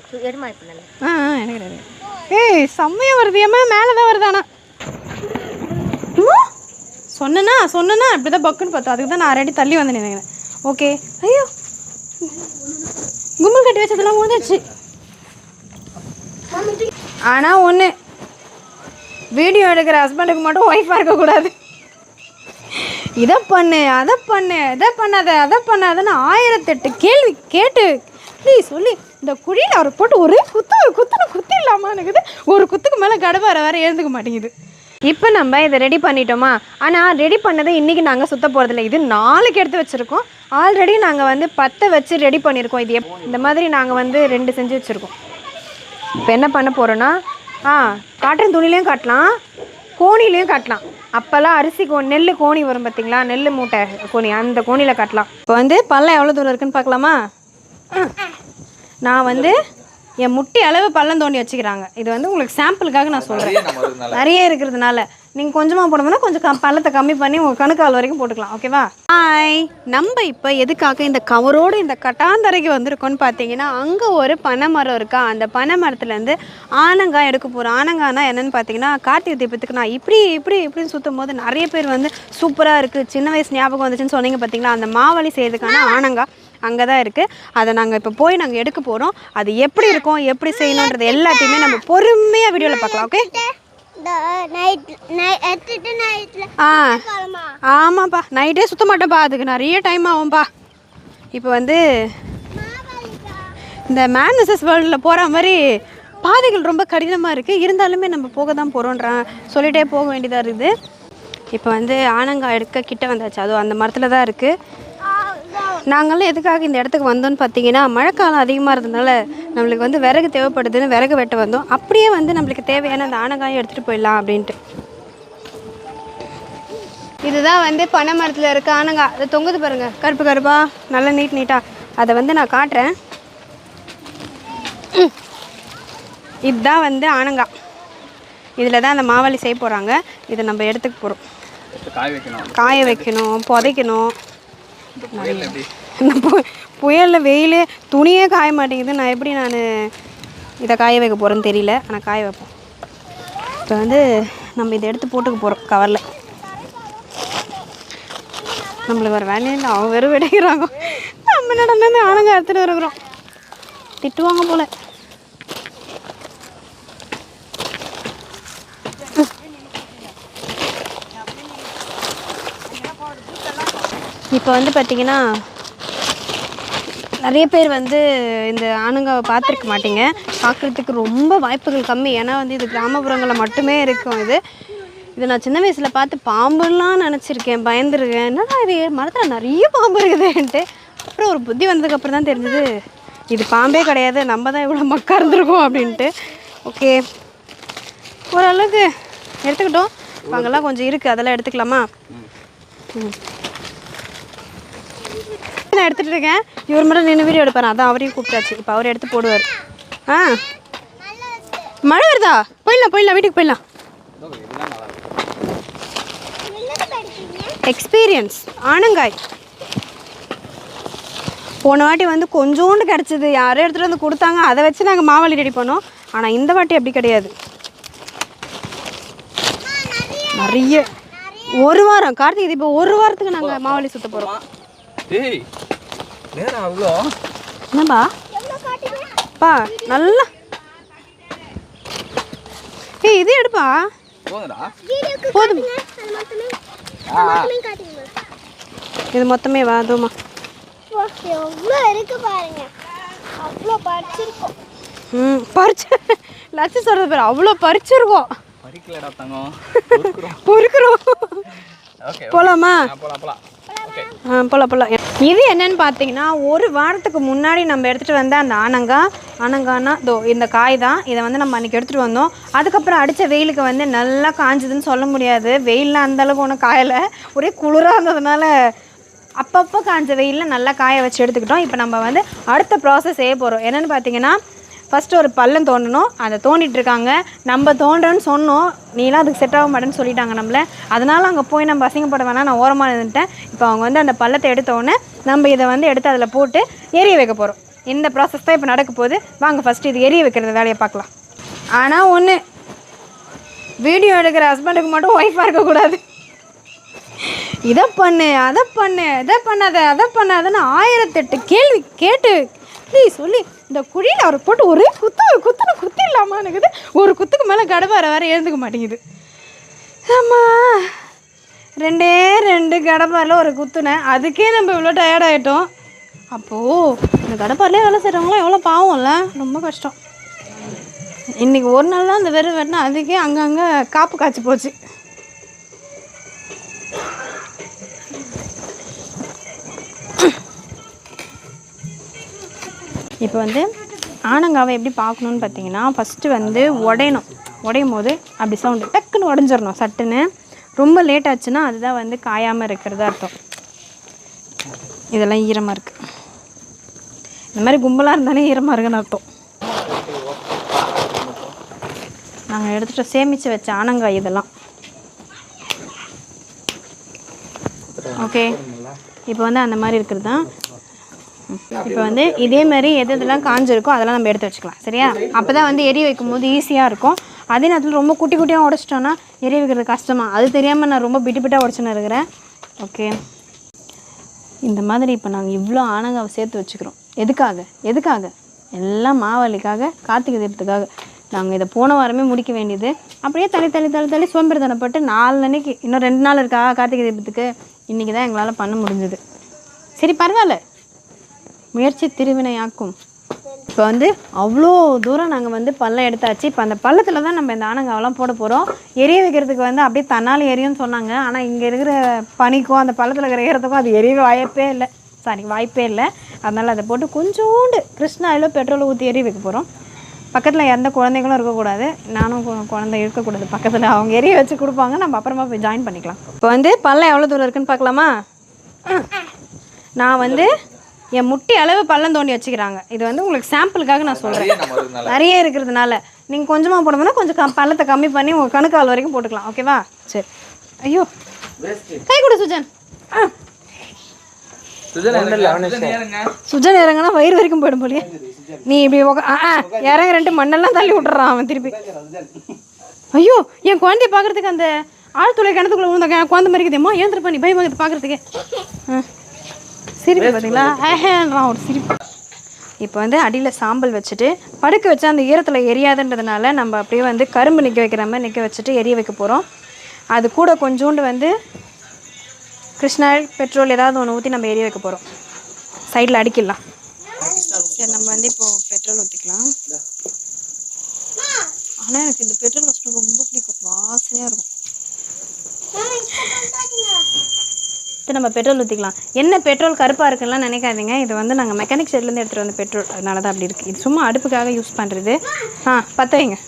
எனக்கு ஏய் செம்மையாக வருது ஏமா மேலே தான் வருதானா சொன்னா இப்படி தான் பக்குன்னு பார்த்தோம். அதுக்கு தான் நான் ரெடி தள்ளி வந்து நினைக்கிறேன். ஓகே. ஐயோ கும்பல் கட்டி வச்சதெல்லாம் முடிஞ்சிச்சு. ஆனால் ஒன்று, வீடியோ எடுக்கிற ஹஸ்பண்டுக்கு மட்டும் ஒய்ஃபாக இருக்கக்கூடாது. இதை பண்ணு, அதை பண்ணு, இதை பண்ணாத, அதை பண்ணாதன்னு 1008 கேள்வி கேட்டு சொல்லி இந்த குழியில் அவரை போட்டு ஒரே குத்து இல்லாமல் இருக்குது. ஒரு குத்துக்கு மேலே கடவார வேறு எழுந்துக்க மாட்டேங்குது. இப்போ நம்ம இதை ரெடி பண்ணிட்டோமா? ஆனால் ரெடி பண்ணதை இன்றைக்கி நாங்கள் சுத்த போகிறதில்ல. இது நாளைக்கு எடுத்து வச்சுருக்கோம். ஆல்ரெடி நாங்கள் வந்து 10 வச்சு ரெடி பண்ணியிருக்கோம். இது இந்த மாதிரி நாங்கள் வந்து 2 செஞ்சு வச்சுருக்கோம். இப்போ என்ன பண்ண போகிறோன்னா, காட்டன் துணிலையும் காட்டலாம், கோணிலையும் காட்டலாம். அப்போல்லாம் அரிசி நெல் கோணி வரும் பார்த்திங்களா, நெல் மூட்டை கோணி, அந்த கோணியில் காட்டலாம். இப்போ வந்து பள்ளம் எவ்வளோ தூரம் இருக்குதுன்னு பார்க்கலாமா? நான் வந்து என் முட்டி அளவு பள்ளம் தோண்டி வச்சுக்கிறாங்க. இது வந்து உங்களுக்கு சாம்பிளுக்காக நான் சொல்கிறேன். நிறைய இருக்கிறதுனால நீங்கள் கொஞ்சமாக போடணும்னா கொஞ்சம் பள்ளத்தை கம்மி பண்ணி உங்கள் கணுக்கால் வரைக்கும் போட்டுக்கலாம். ஓகேவா? ஹாய், நம்ம இப்போ எதுக்காக இந்த கவரோடு இந்த கட்டாந்தரைக்கு வந்திருக்கோன்னு பார்த்தீங்கன்னா, அங்கே ஒரு பனை மரம் இருக்கா. அந்த பனை மரத்துலேருந்து ஆனங்காய் எடுக்க போகிறோம். ஆனங்காய்னா என்னென்னு பார்த்தீங்கன்னா, கார்த்திகை தீபத்துக்கு நான் இப்படின்னு சுற்றும் போது நிறைய பேர் வந்து சூப்பராக இருக்குது, சின்ன வயசு ஞாபகம் வந்துச்சுன்னு சொன்னீங்க பார்த்தீங்களா. அந்த மாவழி செய்யறதுக்கான ஆனங்காய் அங்கே தான் இருக்குது. அதை நாங்கள் இப்போ போய் நாங்கள் எடுக்க போகிறோம். அது எப்படி இருக்கும், எப்படி செய்யணுன்றது எல்லாத்தையுமே நம்ம பொறுமையாக வீடியோவில் பார்க்கலாம். ஓகே? ஆமாப்பா, நைட்டே சுத்த மாட்டேன்ப்பா, அதுக்கு நிறைய டைம் ஆகும்ப்பா. இப்போ வந்து இந்த மேன் விசஸ் வேர்ல்டில் போகிற மாதிரி பாதைகள் ரொம்ப கடினமாக இருக்குது. இருந்தாலுமே நம்ம போக தான் போகிறோன்றான், சொல்லிகிட்டே போக வேண்டியதாக இருக்குது. இப்போ வந்து ஆனங்காய் எடுக்க கிட்ட வந்தாச்சு. அதுவும் அந்த மரத்தில் தான் இருக்குது. நாங்களும் எதுக்காக இந்த இடத்துக்கு வந்தோன்னு பார்த்தீங்கன்னா, மழைக்காலம் அதிகமாக இருந்ததுனால நம்மளுக்கு வந்து விறகு தேவைப்படுதுன்னு விறகு வெட்ட வந்தோம். அப்படியே வந்து நம்மளுக்கு தேவையான அந்த ஆனங்காயை எடுத்துகிட்டு போயிடலாம் அப்படின்ட்டு. இதுதான் வந்து பனை மரத்தில் இருக்க ஆனங்காய். அதை தொங்குது பாருங்கள், கருப்பு கருப்பாக நல்லா நீட்டாக. அதை வந்து நான் காட்டுறேன். இதுதான் வந்து ஆனங்காய். இதில் தான் அந்த மாவழி செய்ய போகிறாங்க. இதை நம்ம எடுத்துக்க போகிறோம். காய வைக்கணும், புதைக்கணும். புயலில் வெயில் துணியே காய மாட்டேங்குது. நான் எப்படி இதை காய வைக்க போகிறேன்னு தெரியல, ஆனால் காய வைப்போம். இப்போ வந்து நம்ம இதை எடுத்து போட்டுக்க போகிறோம் கவரில். நம்மளுக்கு வேறு வேலையே இல்லை, அவங்க வெறும் விடைக்கிறாங்க. நம்ம நடந்து ஆனங்க எடுத்துகிட்டு இருக்கிறோம், திட்டுவாங்க போல். இப்போ வந்து பார்த்திங்கன்னா, நிறைய பேர் வந்து இந்த ஆனங்காவை பார்த்துருக்க மாட்டீங்க. பார்க்குறதுக்கு ரொம்ப வாய்ப்புகள் கம்மி. ஏன்னா வந்து இது கிராமப்புறங்களில் மட்டுமே இருக்கும். இது நான் சின்ன வயசில் பார்த்து பாம்புலாம் நினச்சிருக்கேன், பயந்துருக்கேன். என்னடா இது மரத்தில் நிறைய பாம்பு இருக்குதுன்ட்டு. அப்புறம் ஒரு புத்தி வந்ததுக்கப்புறம் தான் தெரிஞ்சது இது பாம்பே கிடையாது, நம்ம தான் இவ்வளோ மக்கா இருந்திருக்கோம் அப்படின்ட்டு. ஓகே, ஓரளவுக்கு எடுத்துக்கிட்டோம். அங்கெல்லாம் கொஞ்சம் இருக்குது, அதெல்லாம் எடுத்துக்கலாமா? நான் எடுத்துகிட்டு இருக்கேன். இவர் மட்டும் நின்று வீடியோ எடுப்பார், அதான் அவரையும் கூப்பிட்டாச்சு. இப்போ அவர் எடுத்து போடுவார். மழை வருதா? போயிடலாம், வீட்டுக்கு போயிடலாம். எக்ஸ்பீரியன்ஸ் ஆனங்காய் போன வாட்டி வந்து கொஞ்சோண்டு கிடச்சிது, யாரும் எடுத்துகிட்டு வந்து கொடுத்தாங்க. அதை வச்சு நாங்கள் மாவழி ரெடி பண்ணோம். ஆனால் இந்த வாட்டி அப்படி கிடையாது, நிறைய. ஒரு வாரம் கார்த்திகை இப்போ ஒரு வாரத்துக்கு நாங்கள் மாவழி சுற்ற போகிறோம். என்னப்பா பா நல்லா இது எடுப்பா போதும். இது மொத்தமே வா தோமா. பறிச்சு லட்சம் சொல்றது பேர் அவ்வளோ பறிச்சிருக்கோம். போலாமா? போலாம். இது என்னன்னு பார்த்தீங்கன்னா, ஒரு வாரத்துக்கு முன்னாடி நம்ம எடுத்துகிட்டு வந்த அந்த ஆனங்காய்னா இந்த காய் தான். இதை வந்து நம்ம அன்றைக்கி எடுத்துகிட்டு வந்தோம். அதுக்கப்புறம் அடித்த வெயிலுக்கு வந்து நல்லா காஞ்சுதுன்னு சொல்ல முடியாது. வெயிலில் அந்தளவுக்கு ஒன்றும் காயலை, ஒரே குளிராக இருந்ததுனால அப்பப்போ காஞ்ச வெயிலில் நல்லா காய வச்சு எடுத்துக்கிட்டோம். இப்போ நம்ம வந்து அடுத்த ப்ராசஸ் செய்ய போகிறோம். என்னென்னு பார்த்தீங்கன்னா, ஃபஸ்ட்டு ஒரு பள்ளம் தோண்டணும். அதை தோண்டிகிட்ருக்காங்க. நம்ம தோண்டுறேன்னு சொன்னோம், நீலாம் அதுக்கு செட் ஆக மாட்டேன்னு சொல்லிட்டாங்க நம்மளை. அதனால் அங்கே போய் நம்ம அசிங்கப்பட வேணாம், நான் ஓரமாக இருந்துட்டேன். இப்போ அவங்க வந்து அந்த பள்ளத்தை எடுத்தோடனே நம்ம இதை வந்து எடுத்து அதில் போட்டு எரிய வைக்க போகிறோம். இந்த ப்ராசஸ் தான் இப்போ நடக்க போகுது. வாங்க ஃபஸ்ட்டு இது எரிய வைக்கிறது வேலையை பார்க்கலாம். ஆனால் ஒன்று, வீடியோ எடுக்கிற ஹஸ்பண்டுக்கு மட்டும் ஒய்ஃபாக இருக்கக்கூடாது. இதை பண்ணு, அதை பண்ணு, இதை பண்ணாத, அதை பண்ணாதன்னு 1008 கேள்வி கேட்டு சொல்லி இந்த குழியில் அவரை போட்டு ஒரு குத்திடலாமா இருக்குது. ஒரு குத்துக்கு மேலே கடப்பாரை வேறு எழுந்துக்க மாட்டேங்குது. ஆமாம், 2 கடப்பாரில் ஒரு குத்துனேன், அதுக்கே நம்ம இவ்வளோ டயர்டாகிட்டோம். அப்போது இந்த கடப்பாரிலே வேலை செய்கிறவங்களாம் எவ்வளோ பாவம்ல, ரொம்ப கஷ்டம். இன்றைக்கி ஒரு நாள் தான் அந்த வெறும் வெட்டினா அதுக்கே அங்கங்கே காப்பு காய்ச்சி போச்சு. இப்போ வந்து ஆனங்காவை எப்படி பார்க்கணுன்னு பார்த்தீங்கன்னா, ஃபஸ்ட்டு வந்து உடையும் போது அப்படி சவுண்டு டக்குன்னு உடஞ்சிடணும் சட்டுன்னு. ரொம்ப லேட் ஆச்சுன்னா அதுதான் வந்து காயாமல் இருக்கிறது அர்த்தம். இதெல்லாம் ஈரமாக இருக்குது, இந்த மாதிரி கும்பலாக இருந்தாலே ஈரமாக இருக்குன்னு அர்த்தம். நாங்கள் எடுத்துகிட்டு சேமித்து வச்ச ஆனங்காய் இதெல்லாம். ஓகே, இப்போ வந்து அந்த மாதிரி இருக்கிறது தான். இப்போ வந்து இதே மாதிரி எதெல்லாம் காஞ்சிருக்கோ அதெல்லாம் நம்ம எடுத்து வச்சுக்கலாம், சரியா? அப்போ தான் வந்து எரிய வைக்கும் போது ஈஸியாக இருக்கும். அதே நேரத்தில் ரொம்ப குட்டியாக உடச்சிட்டோன்னா எரிய வைக்கிறது கஷ்டமாக, அது தெரியாமல் நான் ரொம்ப பிட்டாக உடச்சுன்னு இருக்கிறேன். ஓகே, இந்த மாதிரி இப்போ நாங்கள் இவ்வளோ ஆனங்காவை சேர்த்து வச்சுக்கிறோம். எதுக்காக எல்லாம் மாவலிக்காக, கார்த்திகை தீபத்துக்காக. நாங்கள் இதை போன வாரமே முடிக்க வேண்டியது. அப்படியே தள்ளி சோம்பேறித்தனப்பட்டு 4 அன்னைக்கு, இன்னும் 2 நாள் இருக்கா கார்த்திகை தீபத்துக்கு, இன்றைக்கி தான் எங்களால் பண்ண முடிஞ்சது. சரி பரவாயில்ல, முயற்சி திருவினையாக்கும். இப்போ வந்து அவ்வளோ தூரம் நாங்கள் வந்து பள்ளம் எடுத்தாச்சு. இப்போ அந்த பள்ளத்தில் தான் நம்ம இந்த ஆனங்காவெல்லாம் போட போகிறோம். எரிய வைக்கிறதுக்கு வந்து அப்படியே தன்னால் எரியும்னு சொன்னாங்க. ஆனால் இங்கே இருக்கிற பனிக்கும் அந்த பள்ளத்தில் இருக்கிற ஏறத்துக்கும் அது எரிய வாய்ப்பே இல்லை. அதனால் அதை போட்டு கொஞ்சோண்டு கிருஷ்ணாயிலோ பெட்ரோலை ஊற்றி எரிய வைக்க போகிறோம். பக்கத்தில் எந்த குழந்தைகளும் இருக்கக்கூடாது, நானும் குழந்தை இருக்கக்கூடாது பக்கத்தில். அவங்க எரிய வச்சு கொடுப்பாங்க, நம்ம அப்புறமா போய் ஜாயின் பண்ணிக்கலாம். இப்போ வந்து பள்ளம் எவ்வளோ தூரம் இருக்குதுன்னு பார்க்கலாமா? நான் வந்து என் முட்டி அளவு பள்ளம் தோண்டி வச்சுக்கிறாங்க. இது வந்து உங்களுக்கு சாம்பிளுக்காக நான் சொல்கிறேன். நிறைய இருக்கிறதுனால நீங்கள் கொஞ்சமாக போடணும்னா கொஞ்சம் பள்ளத்தை கம்மி பண்ணி உங்கள் கணுக்கால் வரைக்கும் போட்டுக்கலாம். ஓகேவா? சரி. ஐயோ, கை கொடு சுஜன். சுஜன் இறங்கினா வயிறு வரைக்கும் போயிடும் போலியே. நீ இப்படி இறங்க 2 மண்ணெல்லாம் தள்ளி விட்டுறான் அவன் திருப்பி. ஐயோ, என் குழந்தைய பார்க்குறதுக்கு அந்த ஆழ்துளை கிணத்துக்குள்ளே விழுந்த குழந்தை மாதிரி இருக்குதேம்மா, ஏந்திருப்பா நீ பயமாக இது பார்க்குறதுக்கு. சிரிப்பு பார்த்தீங்களா? ஒரு சிரிப்பு. இப்போ வந்து அடியில் சாம்பல் வச்சுட்டு படுக்க வச்சா அந்த ஈரத்தில் எரியாதுன்றதுனால நம்ம அப்படியே வந்து கரும்பு நிற்க வைக்கிற மாதிரி நிற்க வச்சுட்டு எரிய வைக்க போகிறோம். அது கூட கொஞ்சோண்டு வந்து கிருஷ்ணாயில் பெட்ரோல் ஏதாவது ஒன்று ஊற்றி நம்ம எரிய வைக்க போகிறோம். சைடில் அடிக்கலாம். சரி, நம்ம வந்து இப்போது பெட்ரோல் ஊற்றிக்கலாம். ஆனால் எனக்கு இந்த பெட்ரோல் வச்சுட்டு ரொம்ப பிடிக்கும், வாசனையாக இருக்கும். நம்ம பெட்ரோல் ஊற்றிக்கலாம். என்ன பெட்ரோல் கருப்பாக இருக்குலாம் நினைக்காதீங்க, இது வந்து நாங்கள் மெக்கானிக் சைட்லேருந்து எடுத்துகிட்டு வந்த பெட்ரோல், அதனால தான் அப்படி இருக்குது. இது சும்மா அடுப்புக்காக யூஸ் பண்ணுறது. பற்ற வைங்க.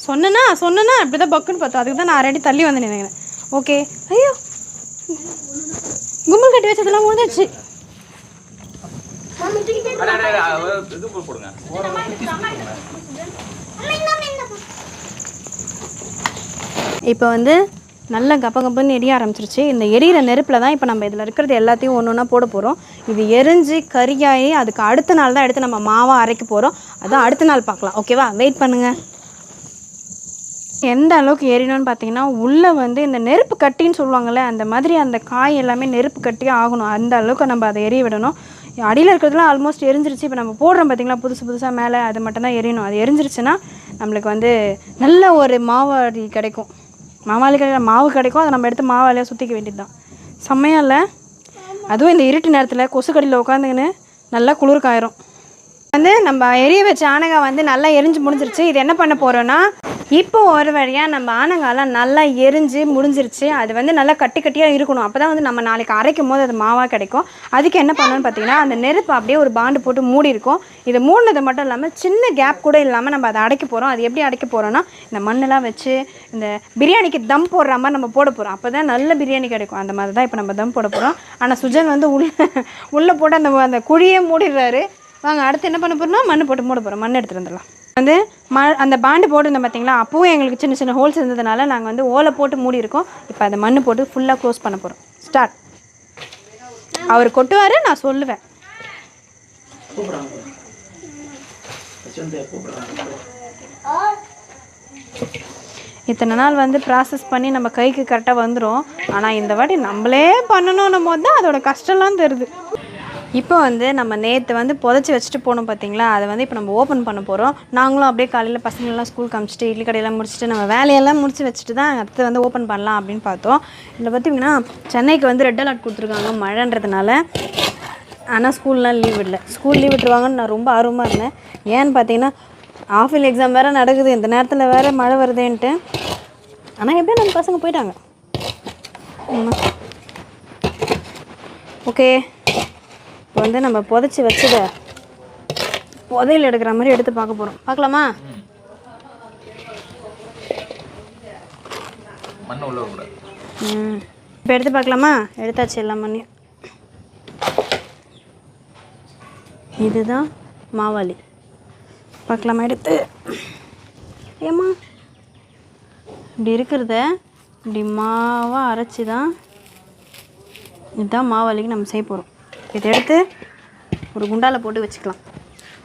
சொன்னேன்னா அப்படி தான் பக்குன்னு பார்த்தோம், அதுக்கு தான் நான் 6 அடி தள்ளி வந்து நினைக்கிறேன். ஓகே. ஐயோ, கும்பல் கட்டி வச்சதெல்லாம் முடிஞ்சிச்சு. இப்போ வந்து நல்லா கப்பன்னு எரிய ஆரம்பிச்சிருச்சு. இந்த எரியிற நெருப்பில் தான் இப்போ நம்ம இதில் இருக்கிறது எல்லாத்தையும் ஒன்று ஒன்றா போட போகிறோம். இது எரிஞ்சு கறியாகி அதுக்கு அடுத்த நாள் தான் எடுத்து நம்ம மாவாக அரைக்க போகிறோம். அதான் அடுத்த நாள் பார்க்கலாம். ஓகேவா? வெயிட் பண்ணுங்கள். எந்த அளவுக்கு எரியணும்னு பார்த்தீங்கன்னா, உள்ளே வந்து இந்த நெருப்பு கட்டின்னு சொல்லுவாங்கள்ல, அந்த மாதிரி அந்த காய் எல்லாமே நெருப்பு கட்டியே ஆகணும். அந்த அளவுக்கு நம்ம அதை எரிய விடணும். அடியில் இருக்கிறதுலாம் ஆல்மோஸ்ட் எரிஞ்சிருச்சு. இப்போ நம்ம போடுறோம் பார்த்திங்களா புதுசாக மேலே, அது மட்டும்தான் எரியணும். அது எரிஞ்சிருச்சுன்னா நம்மளுக்கு வந்து நல்ல ஒரு மாவாடி கிடைக்கும். மாவு கிடைக்கும். அதை நம்ம எடுத்து மாவாளியாக சுற்றிக்க வேண்டியது தான். செம்மையாக இல்லை? அதுவும் இந்த இருட்டு நேரத்தில் கொசுக்கடியில் உட்காந்துக்கின்னு நல்லா குளிர் காயிரும். வந்து நம்ம எரிய வச்ச ஆனங்காய் வந்து நல்லா எரிஞ்சு முடிஞ்சிருச்சு. இது என்ன பண்ண போகிறோன்னா, இப்போ ஒரு வழியாக நம்ம ஆனங்காயெலாம் நல்லா எரிஞ்சு முடிஞ்சிருச்சு. அது வந்து நல்லா கட்டியாக இருக்கணும். அப்போ தான் வந்து நம்ம நாளைக்கு அரைக்கும் போது அது மாவாக கிடைக்கும். அதுக்கு என்ன பண்ணணும்னு பார்த்தீங்கன்னா, அந்த நெருப்பு அப்படியே ஒரு பாண்டு போட்டு மூடி இருக்கும். இதை மூடினது மட்டும் இல்லாமல் சின்ன கேப் கூட இல்லாமல் நம்ம அதை அடைக்க போகிறோம். அது எப்படி அடைக்க போகிறோன்னா, இந்த மண்ணெல்லாம் வச்சு இந்த பிரியாணிக்கு தம் போடுற மாதிரி நம்ம போட போகிறோம். அப்போ தான் நல்ல பிரியாணி கிடைக்கும். அந்த மாதிரி தான் இப்போ நம்ம தம் போட போகிறோம். ஆனால் சுஜன் வந்து உள்ளே போட்டு அந்த குழியே மூடிடுறாரு. வாங்க அடுத்து என்ன பண்ண போகிறோம்னா, மண் போட்டு மூட போகிறோம். மண் எடுத்துகிட்டு வந்துடலாம். வந்து அந்த பாண்டு போட்டுருந்தோம் பார்த்தீங்களா, அப்போவும் எங்களுக்கு சின்ன சின்ன ஹோல்ஸ் இருந்ததுனால நாங்கள் வந்து ஓலை போட்டு மூடி இருக்கோம். இப்போ அந்த மண் போட்டு ஃபுல்லாக க்ளோஸ் பண்ண போகிறோம். ஸ்டார்ட். அவர் கொட்டுவார், நான் சொல்லுவேன். இத்தனை நாள் வந்து ப்ராசஸ் பண்ணி நம்ம கைக்கு கரெக்டாக வந்துடும். ஆனால் இந்த வாட்டி நம்மளே பண்ணணும் போது தான் அதோட கஷ்டம்லாம் தெரியுது. இப்போ வந்து நம்ம நேற்று வந்து புதைச்சி வச்சுட்டு போனோம் பார்த்தீங்களா, அதை வந்து இப்போ நம்ம ஓப்பன் பண்ண போகிறோம். நாங்களும் அப்படியே காலையில் பசங்களெல்லாம் ஸ்கூலுக்கு அனுப்பிச்சிட்டு இட்லி கடையெல்லாம் முடிச்சுட்டு நம்ம வேலையெல்லாம் முடிச்சு வச்சுட்டு தான் அடுத்து வந்து ஓப்பன் பண்ணலாம் அப்படின்னு பார்த்தோம். இதில் பார்த்திங்கன்னா சென்னைக்கு வந்து ரெட் அலர்ட் கொடுத்துருக்காங்க மழைன்றதுனால. ஆனால் ஸ்கூல்லாம் லீவ் விடல. ஸ்கூல் லீவ் விட்டுருவாங்கன்னு நான் ரொம்ப ஆர்வமாக இருந்தேன். ஏன்னு பார்த்தீங்கன்னா ஆஃப் இயர்லி எக்ஸாம் வேறு நடக்குது, இந்த நேரத்தில் வேறு மழை வருதுன்ட்டு. ஆனால் எப்படியும் நம்ம பசங்க போயிட்டாங்க. ஓகே, இப்போ வந்து நம்ம புதைச்சி வச்சதை புதையில் எடுக்கிற மாதிரி எடுத்து பார்க்க போகிறோம். பார்க்கலாமா? இப்போ எடுத்து பார்க்கலாமா? எடுத்தாச்சு எல்லா மண்ணையும். இதுதான் மாவாளி. பார்க்கலாமா? எடுத்து ஏம்மா இப்படி இருக்கிறத இப்படி மாவாக அரைச்சி தான் இதுதான் மாவாளிக்கு நம்ம செய்ய போகிறோம். இதை எடுத்து ஒரு குண்டாவில் போட்டு வச்சுக்கலாம்.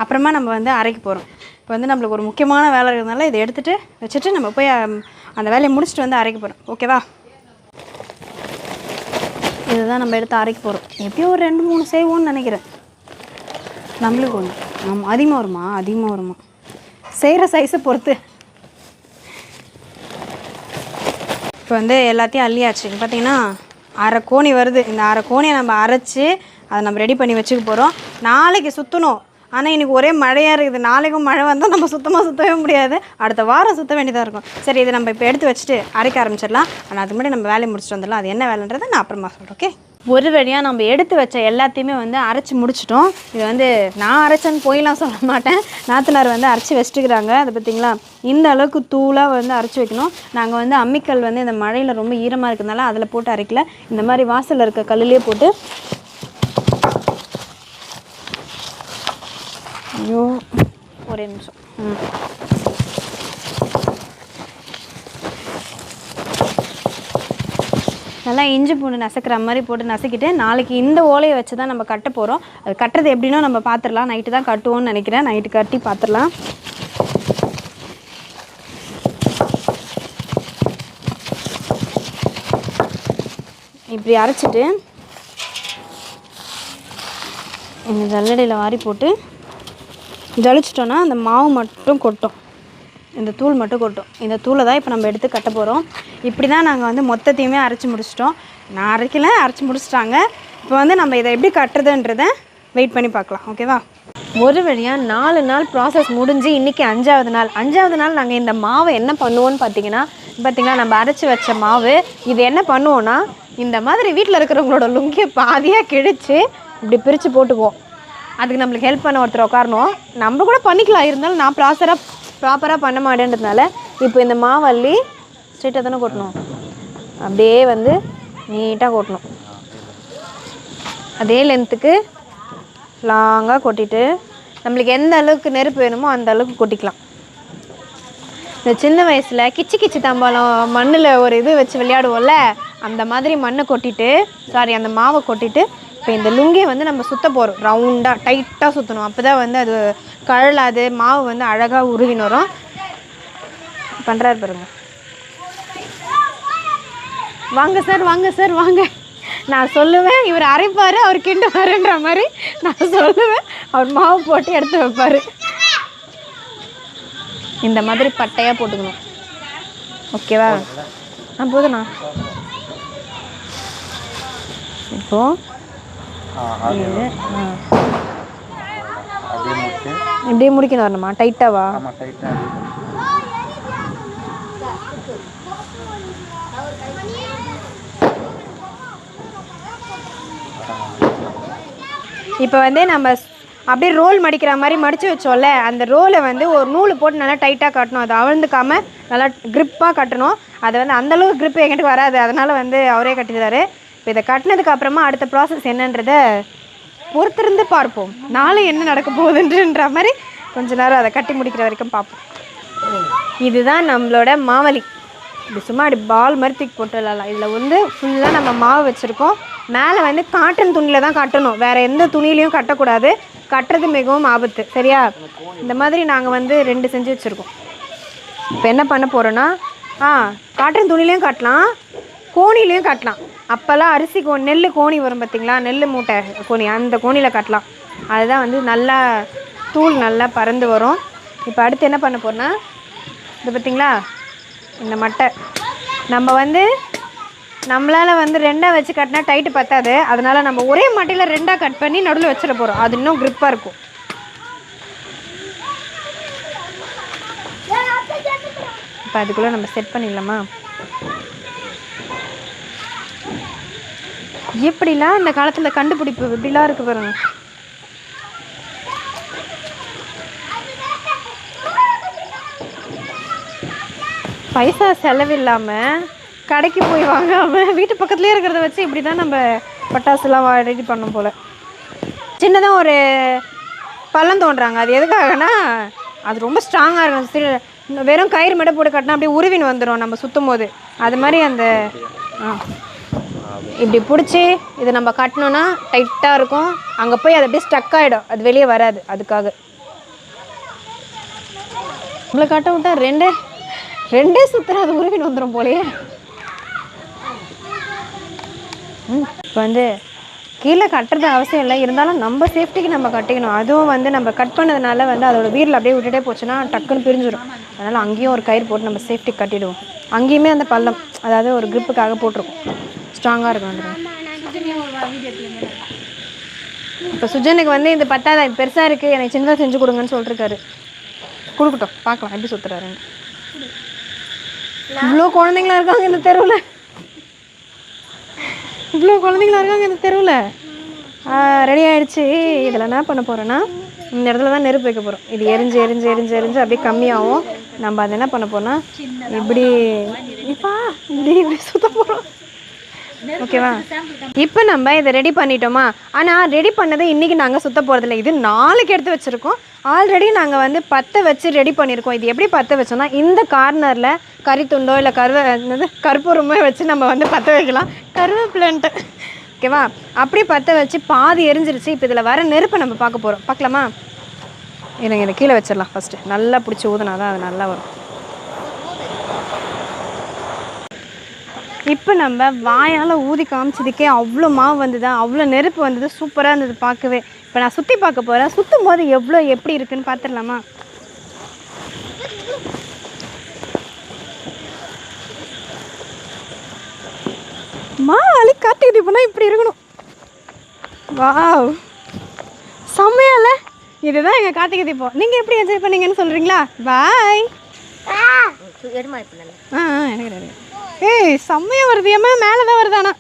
அப்புறமா நம்ம வந்து அரைக்க போகிறோம். இப்போ வந்து நம்மளுக்கு ஒரு முக்கியமான வேலை இருக்கிறதுனால இதை எடுத்துகிட்டு வச்சுட்டு நம்ம போய் அந்த வேலையை முடிச்சுட்டு வந்து அரைக்க போகிறோம். ஓகேவா? இதுதான் நம்ம எடுத்து அரைக்க போகிறோம். எப்படியும் ஒரு 2-3 செய்வோம்னு நினைக்கிறேன். நம்மளுக்கு ஒன்று. ஆமாம், அதிகமாக வருமா செய்கிற சைஸை பொறுத்து. இப்போ வந்து எல்லாத்தையும் அள்ளியாச்சு. பார்த்தீங்கன்னா அரை கோணி வருது. இந்த அரை கோணியை நம்ம அரைச்சி அதை நம்ம ரெடி பண்ணி வச்சுக்க போகிறோம். நாளைக்கு சுற்றணும். ஆனால் இன்றைக்கி ஒரே மழையாக இருக்குது. நாளைக்கும் மழை வந்தால் நம்ம சுத்தவே முடியாது. அடுத்த வாரம் சுற்ற வேண்டியதாக இருக்கும். சரி, இதை நம்ம இப்போ எடுத்து வச்சுட்டு அரைக்க ஆரம்பிச்சிடலாம். ஆனால் அதுக்கு முன்னாடி நம்ம வேலையை முடிச்சுட்டு வந்துடலாம். அது என்ன வேலைன்றதை நான் அப்புறமா சொல்கிறேன். ஓகே, ஒரு வழியாக நம்ம எடுத்து வச்ச எல்லாத்தையுமே வந்து அரைச்சி முடிச்சிட்டோம். இது வந்து நான் அரைச்சேன்னு போயெல்லாம் சொல்ல மாட்டேன். நாத்தனார் வந்து அரைச்சி வச்சுட்டுக்கிறாங்க. அதை பார்த்திங்களா, இந்த அளவுக்கு தூளாக வந்து அரைச்சி வைக்கணும். நாங்கள் வந்து அம்மிக்கல் வந்து இந்த மழையில் ரொம்ப ஈரமாக இருக்கிறதுனால அதில் போட்டு அரைக்கல. இந்த மாதிரி வாசலில் இருக்க கல்லுலேயே போட்டு. ஐயோ, ஒரே நிமிஷம். நல்லா இஞ்சி பூண்டு நசுக்கிற மாதிரி போட்டு நசுக்கிட்டு நாளைக்கு இந்த ஓலையை வச்சு தான் நம்ம கட்ட போகிறோம். அது கட்டுறது எப்படின்னா நம்ம பார்த்துடலாம். நைட்டு தான் கட்டுவோம்னு நினைக்கிறேன். நைட்டு கட்டி பார்த்துடலாம். இப்படி அரைச்சிட்டு இந்த ஜல்லடையில் வாரி போட்டு ஜலிச்சிட்டோன்னா அந்த மாவு மட்டும் கொட்டும். இந்த தூள் மட்டும் கொட்டும். இந்த தூளை தான் இப்போ நம்ம எடுத்து கட்ட போகிறோம். இப்படி தான் நாங்கள் வந்து மொத்தத்தையுமே அரைச்சி முடிச்சிட்டோம். நான் அரைக்கல, அரைச்சி முடிச்சிட்டாங்க. இப்போ வந்து நம்ம இதை எப்படி கட்டுறதுன்றதை வெயிட் பண்ணி பார்க்கலாம். ஓகேவா? ஒரு வழியாக 4 நாள் ப்ராசஸ் முடிஞ்சு இன்றைக்கி 5ஆவது நாள். 5ஆவது நாள் நாங்கள் இந்த மாவை என்ன பண்ணுவோன்னு பார்த்தீங்கன்னா நம்ம அரைச்சி வச்ச மாவு இது என்ன பண்ணுவோன்னா, இந்த மாதிரி வீட்டில் இருக்கிறவங்களோட லுங்கியை பாதியாக கிழித்து இப்படி பிரித்து போட்டுக்குவோம். அதுக்கு நம்மளுக்கு ஹெல்ப் பண்ண ஒருத்தர் உட்காரணும். நம்ம கூட பண்ணிக்கலாம். இருந்தாலும் நான் ப்ராப்பராக பண்ண மாட்டேன்றதுனால இப்போ இந்த மாவள்ளி ஸ்ட்ரெயிட்டாக தானே கொட்டணும். அப்படியே வந்து நீட்டாக கொட்டணும். அதே லென்த்துக்கு லாங்காக கொட்டிட்டு நம்மளுக்கு எந்த அளவுக்கு நெருப்பு வேணுமோ அந்த அளவுக்கு கொட்டிக்கலாம். இந்த சின்ன வயசில் கிச்சி தம்பாலம் மண்ணில் ஒரு இது வச்சு விளையாடுவோம்ல, அந்த மாதிரி மண்ணை கொட்டிட்டு அந்த மாவை கொட்டிட்டு இப்போ இந்த லுங்கியை வந்து நம்ம சுற்ற போகிறோம். ரவுண்டாக டைட்டாக சுற்றணும். அப்போ தான் வந்து அது கழலாது, மாவு வந்து அழகாக உருகின்னு வரும். பண்ணுறாரு பாருங்க. வாங்க சார் வாங்க. நான் சொல்லுவேன், இவர் அரைப்பார், அவர் கிண்டுவாருன்ற மாதிரி நான் சொல்லுவேன். அவர் மாவு போட்டு எடுத்து வைப்பார். இந்த மாதிரி பட்டையாக போட்டுக்கணும். ஓகேவா? போதுண்ணா. இப்போது இப்படியே முடிக்கணும் வரணுமா? டைட்டாவா? இப்போ வந்து நம்ம அப்படியே ரோல் மடிக்கிற மாதிரி மடித்து வச்சோம்ல, அந்த ரோலை வந்து ஒரு நூல் போட்டு நல்லா டைட்டாக கட்டணும். அதை அவிழ்ந்துக்காமல் நல்லா க்ரிப்பாக கட்டணும். அது வந்து அந்தளவுக்கு க்ரிப் என்கிட்ட வராது. அதனால் வந்து அவரே கட்டிடுறாரு. இப்போ இதை கட்டினதுக்கு அப்புறமா அடுத்த ப்ராசஸ் என்னன்றதை பொறுத்திருந்து பார்ப்போம். நாளை என்ன நடக்க போகுதுன்ற மாதிரி கொஞ்ச நேரம் அதை கட்டி முடிக்கிற வரைக்கும் பார்ப்போம். இதுதான் நம்மளோட மாவலி. இது சும்மா அப்படி பால் மாதிரி தூக்கி போட்டு விடலாம். இதில் வந்து ஃபுல்லாக நம்ம மாவு வச்சுருக்கோம். மேலே வந்து காட்டன் துணியில் தான் கட்டணும், வேறு எந்த துணியிலையும் கட்டக்கூடாது. கட்டுறது மிகவும் ஆபத்து. சரியா? இந்த மாதிரி நாங்கள் வந்து 2 செஞ்சு வச்சுருக்கோம். இப்போ என்ன பண்ண போகிறோன்னா, காட்டன் துணிலையும் கட்டலாம், கோணிலையும் கட்டலாம். அப்போல்லாம் அரிசி நெல் கோணி வரும் பார்த்திங்களா, நெல் மூட்டை கோணி, அந்த கோணியில் கட்டலாம். அதுதான் வந்து நல்லா தூள் நல்லா பறந்து வரும். இப்போ அடுத்து என்ன பண்ண போகிறோன்னா, இது பார்த்திங்களா இந்த மட்டை நம்ம வந்து நம்மளால் வந்து 2ஆக வச்சு கட்டினா டைட்டு பத்தாது. அதனால் நம்ம ஒரே மட்டையில் 2ஆக கட் பண்ணி நடுவில் வச்சிட போகிறோம். அது இன்னும் க்ரிப்பாக இருக்கும். இப்போ அதுக்குள்ளே நம்ம செட் பண்ணிடலாமா? எப்படிலாம் இந்த காலத்தில் கண்டுபிடிப்பு இப்படிலாம் இருக்குது பாருங்க. பைசா செலவில்லாமல் கடைக்கு போய் வாங்காமல் வீட்டு பக்கத்துலேயே இருக்கிறத வச்சு இப்படி தான் நம்ம பட்டாசுலாம் ரெடி பண்ணோம் போல். சின்னதாக ஒரு பள்ளம் தோன்றாங்க. அது எதுக்காகனா அது ரொம்ப ஸ்ட்ராங்காக இருக்கும். வெறும் கயிறு மட்டும் போட்டு கட்டினா அப்படியே உருவின்னு வந்துடும் நம்ம சுற்றும் போது. அது மாதிரி அந்த இப்படி பிடிச்சி இதை நம்ம கட்டினோன்னா டைட்டாக இருக்கும். அங்கே போய் அது அப்படியே ஸ்டக் ஆகிடும், அது வெளியே வராது. அதுக்காக நம்மளை கட்ட விட்டா ரெண்டே சுற்றுற அது உருவின்னு வந்துடும் போலையே. இப்போ வந்து கீழே கட்டுறது அவசியம் இல்லை, இருந்தாலும் நம்ம சேஃப்டிக்கு நம்ம கட்டிக்கணும். அதுவும் வந்து நம்ம கட் பண்ணதுனால வந்து அதோட வீரில் அப்படியே விட்டுட்டே போச்சுன்னா டக்குன்னு பிரிஞ்சிடும். அதனால் அங்கேயும் ஒரு கயிறு போட்டு நம்ம சேஃப்டி கட்டிடுவோம். அங்கேயுமே அந்த பள்ளம், அதாவது ஒரு கிரிப்புக்காக போட்டிருக்கோம், ஸ்ட்ராங்காக இருக்கும். இப்போ சுஜனுக்கு வந்து இது பத்தாத பெருசாக இருக்குது, எனக்கு சின்னதாக செஞ்சு கொடுங்கன்னு சொல்லிருக்காரு. கொடுக்கட்டும், பார்க்கலாம் எப்படி சுற்றுறாருன்னு. இவ்வளோ குழந்தைங்களா இருக்காங்க இந்த தெருவில், இவ்வளோ குழந்தைங்களா இருக்காங்க இந்த தெருவில். ரெடி ஆகிடுச்சு. இதில் என்ன பண்ண போகிறோன்னா, இந்த இடத்துல தான் நெருப்பு வைக்க போகிறோம். இது எரிஞ்சு எரிஞ்சு எரிஞ்சு எரிஞ்சு அப்படியே கம்மியாகும். நம்ம அதை என்ன பண்ண போகிறோன்னா, இப்படி இப்படி சுற்ற போகிறோம். ஓகேவா? இப்போ நம்ம இதை ரெடி பண்ணிட்டோமா? ஆனால் ரெடி பண்ணதை இன்றைக்கி நாங்கள் சுற்ற போகிறதில்ல, இது நாளைக்கு எடுத்து வச்சுருக்கோம். ஆல்ரெடி நாங்கள் வந்து பற்ற வச்சு ரெடி பண்ணியிருக்கோம். இது எப்படி பற்ற வச்சோன்னா, இந்த கார்னரில் கறித்துண்டோ இல்லை கற்பூரமே வச்சு நம்ம வந்து பற்ற வைக்கலாம். கருவேப்பிலன்ட்டு ஓகேவா? அப்படி பற்ற வச்சு பாதி எரிஞ்சிருச்சு. இப்போ இதில் வர நெருப்பை நம்ம பார்க்க போகிறோம். பார்க்கலாமா? எனக்கு இதை கீழே வச்சிடலாம். ஃபஸ்ட்டு நல்லா பிடிச்சி ஊதுனா தான் அது நல்லா வரும். இப்போ நம்ம வாயால் ஊதி காமிச்சதுக்கே அவ்வளோ மாவு வந்ததா, அவ்வளோ நெருப்பு வந்தது, சூப்பராக இருந்தது பார்க்கவே. இப்போ நான் சுற்றி பார்க்க போகிறேன். சுற்றும் போது எப்படி இருக்குன்னு பார்த்துடலாமா? மாலி கார்த்திகை தீபம்னா இப்படி இருக்கணும். வாவ், செம்மையால. இதுதான் எங்கள் கார்த்திகை தீபம். நீங்கள் எப்படி என்ஜாய் பண்ணீங்கன்னு சொல்கிறீங்களா? பாய். எனக்கு ஏய் செம்மையாக வருது. ஏம்மா மேலே தான் வருதானா?